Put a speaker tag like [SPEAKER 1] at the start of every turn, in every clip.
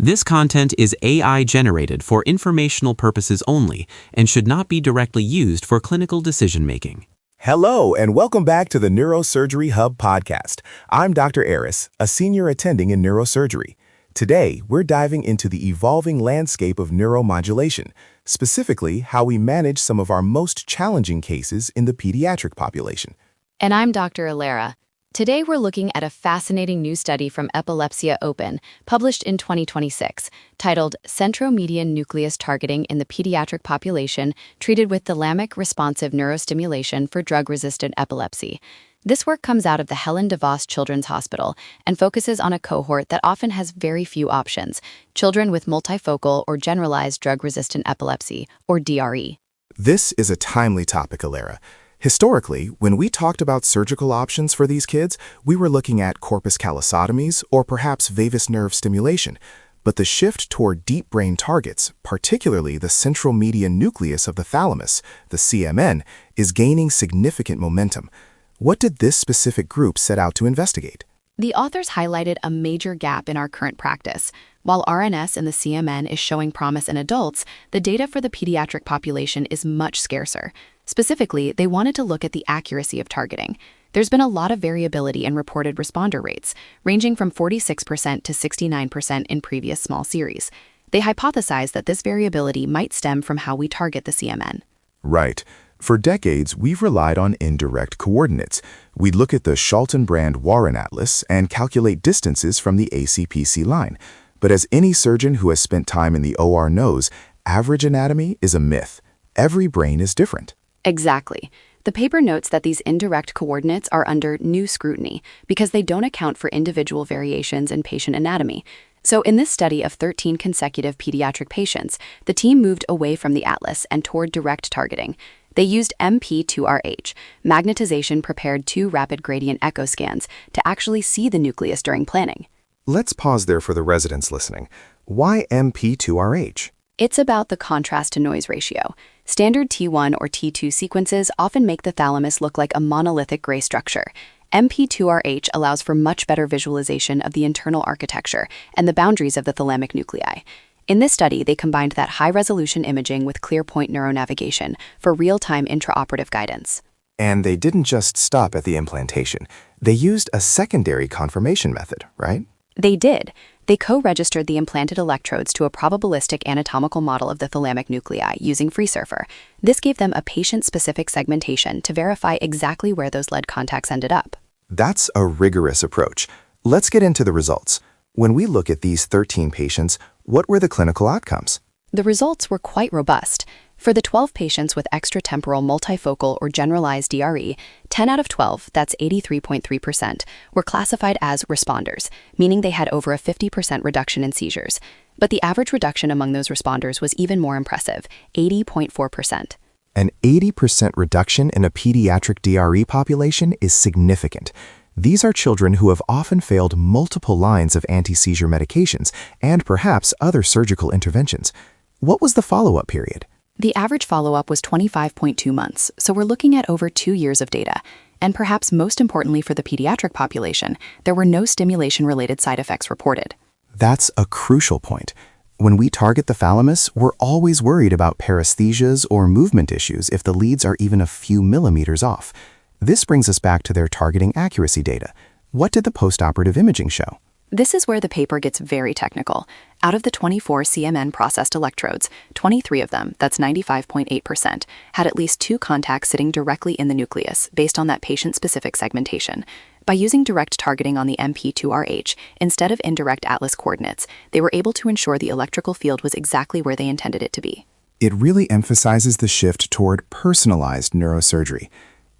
[SPEAKER 1] This content is AI generated for informational purposes only and should not be directly used for clinical decision-making.
[SPEAKER 2] Hello, and welcome back to the Neurosurgery Hub podcast. I'm Dr. Aris, a senior attending in neurosurgery. Today, we're diving into the evolving landscape of neuromodulation, specifically how we manage some of our most challenging cases in the pediatric population.
[SPEAKER 3] And I'm Dr. Alera. Today we're looking at a fascinating new study from Epilepsia Open, published in 2026, titled Centromedian Nucleus Targeting in the Pediatric Population Treated with Thalamic Responsive Neurostimulation for Drug-Resistant Epilepsy. This work comes out of the Helen DeVos Children's Hospital and focuses on a cohort that often has very few options, children with multifocal or generalized drug-resistant epilepsy, or DRE.
[SPEAKER 2] This is a timely topic, Alera. Historically, when we talked about surgical options for these kids, we were looking at corpus callosotomies or perhaps vagus nerve stimulation. But the shift toward deep brain targets, particularly the Centromedian Nucleus of the thalamus, the CMN, is gaining significant momentum. What did this specific group set out to investigate?
[SPEAKER 3] The authors highlighted a major gap in our current practice. While RNS in the CMN is showing promise in adults, the data for the pediatric population is much scarcer. Specifically, they wanted to look at the accuracy of targeting. There's been a lot of variability in reported responder rates, ranging from 46% to 69% in previous small series. They hypothesized that this variability might stem from how we target the CMN.
[SPEAKER 2] Right. For decades, we've relied on indirect coordinates. We'd look at the Schaltenbrand Warren Atlas and calculate distances from the ACPC line. But as any surgeon who has spent time in the OR knows, average anatomy is a myth. Every brain is different.
[SPEAKER 3] Exactly. The paper notes that these indirect coordinates are under new scrutiny because they don't account for individual variations in patient anatomy. So in this study of 13 consecutive pediatric patients, the team moved away from the atlas and toward direct targeting. They used MP2RH, magnetization-prepared 2 rapid gradient echo scans, to actually see the nucleus during planning.
[SPEAKER 2] Let's pause there for the residents listening. Why MP2RH?
[SPEAKER 3] It's about the contrast-to-noise ratio. Standard T1 or T2 sequences often make the thalamus look like a monolithic gray structure. MP2RH allows for much better visualization of the internal architecture and the boundaries of the thalamic nuclei. In this study, they combined that high-resolution imaging with clear-point neuronavigation for real-time intraoperative guidance.
[SPEAKER 2] And they didn't just stop at the implantation. They used a secondary confirmation method, right?
[SPEAKER 3] They did. They co-registered the implanted electrodes to a probabilistic anatomical model of the thalamic nuclei using FreeSurfer. This gave them a patient-specific segmentation to verify exactly where those lead contacts ended up.
[SPEAKER 2] That's a rigorous approach. Let's get into the results. When we look at these 13 patients, what were the clinical outcomes?
[SPEAKER 3] The results were quite robust. For the 12 patients with extratemporal multifocal or generalized DRE, 10 out of 12, that's 83.3%, were classified as responders, meaning they had over a 50% reduction in seizures. But the average reduction among those responders was even more impressive, 80.4%.
[SPEAKER 2] An 80% reduction in a pediatric DRE population is significant. These are children who have often failed multiple lines of anti-seizure medications and perhaps other surgical interventions. What was the follow-up period?
[SPEAKER 3] The average follow-up was 25.2 months, so we're looking at over 2 years of data. And perhaps most importantly for the pediatric population, there were no stimulation-related side effects reported.
[SPEAKER 2] That's a crucial point. When we target the thalamus, we're always worried about paresthesias or movement issues if the leads are even a few millimeters off. This brings us back to their targeting accuracy data. What did the postoperative imaging show?
[SPEAKER 3] This is where the paper gets very technical. Out of the 24 CMN processed electrodes, 23 of them, that's 95.8%, had at least 2 contacts sitting directly in the nucleus based on that patient-specific segmentation. By using direct targeting on the MP2RH instead of indirect atlas coordinates, they were able to ensure the electrical field was exactly where they intended it to be.
[SPEAKER 2] It really emphasizes the shift toward personalized neurosurgery.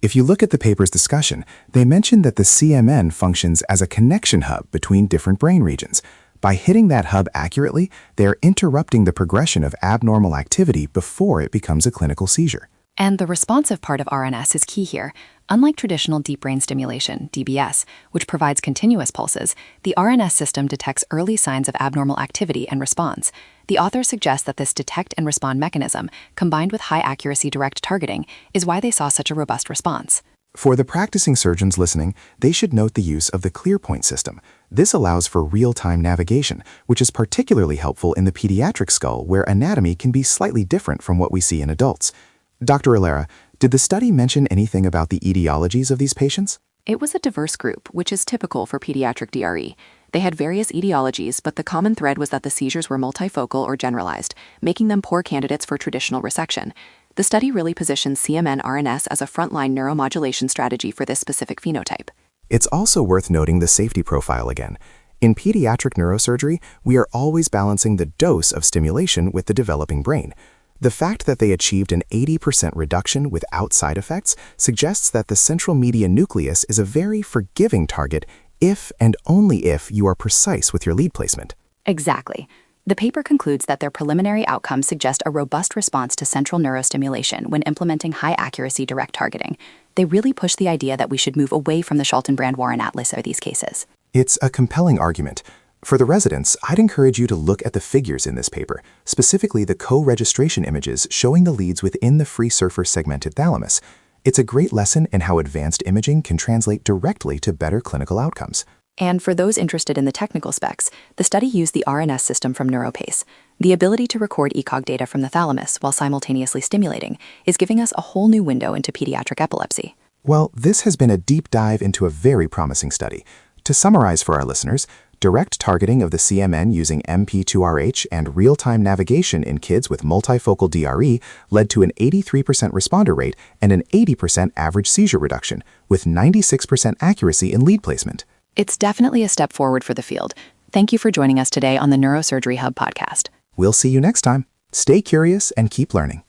[SPEAKER 2] If you look at the paper's discussion, they mentioned that the CMN functions as a connection hub between different brain regions. By hitting that hub accurately, they are interrupting the progression of abnormal activity before it becomes a clinical seizure.
[SPEAKER 3] And the responsive part of RNS is key here. Unlike traditional deep brain stimulation, DBS, which provides continuous pulses, the RNS system detects early signs of abnormal activity and responds. The author suggests that this detect and respond mechanism, combined with high-accuracy direct targeting, is why they saw such a robust response.
[SPEAKER 2] For the practicing surgeons listening, they should note the use of the ClearPoint system. This allows for real-time navigation, which is particularly helpful in the pediatric skull where anatomy can be slightly different from what we see in adults. Dr. Alera, did the study mention anything about the etiologies of these patients?
[SPEAKER 4] It was a diverse group, which is typical for pediatric DRE. They had various etiologies, but the common thread was that the seizures were multifocal or generalized, making them poor candidates for traditional resection. The study really positions CMN RNS as a frontline neuromodulation strategy for this specific phenotype.
[SPEAKER 2] It's also worth noting the safety profile again. In pediatric neurosurgery, we are always balancing the dose of stimulation with the developing brain. The fact that they achieved an 80% reduction without side effects suggests that the Centromedian Nucleus is a very forgiving target if and only if you are precise with your lead placement.
[SPEAKER 3] Exactly. The paper concludes that their preliminary outcomes suggest a robust response to central neurostimulation when implementing high-accuracy direct targeting. They really push the idea that we should move away from the Schaltenbrand-Warren Atlas for these cases.
[SPEAKER 2] It's a compelling argument. For the residents, I'd encourage you to look at the figures in this paper, specifically the co-registration images showing the leads within the free surfer segmented thalamus. It's a great lesson in how advanced imaging can translate directly to better clinical outcomes.
[SPEAKER 3] And for those interested in the technical specs, the study used the RNS system from NeuroPace. The ability to record ECOG data from the thalamus while simultaneously stimulating is giving us a whole new window into pediatric epilepsy.
[SPEAKER 2] Well, this has been a deep dive into a very promising study. To summarize for our listeners, direct targeting of the CMN using MP2RH and real-time navigation in kids with multifocal DRE led to an 83% responder rate and an 80% average seizure reduction, with 96% accuracy in lead placement.
[SPEAKER 3] It's definitely a step forward for the field. Thank you for joining us today on the Neurosurgery Hub podcast.
[SPEAKER 2] We'll see you next time. Stay curious and keep learning.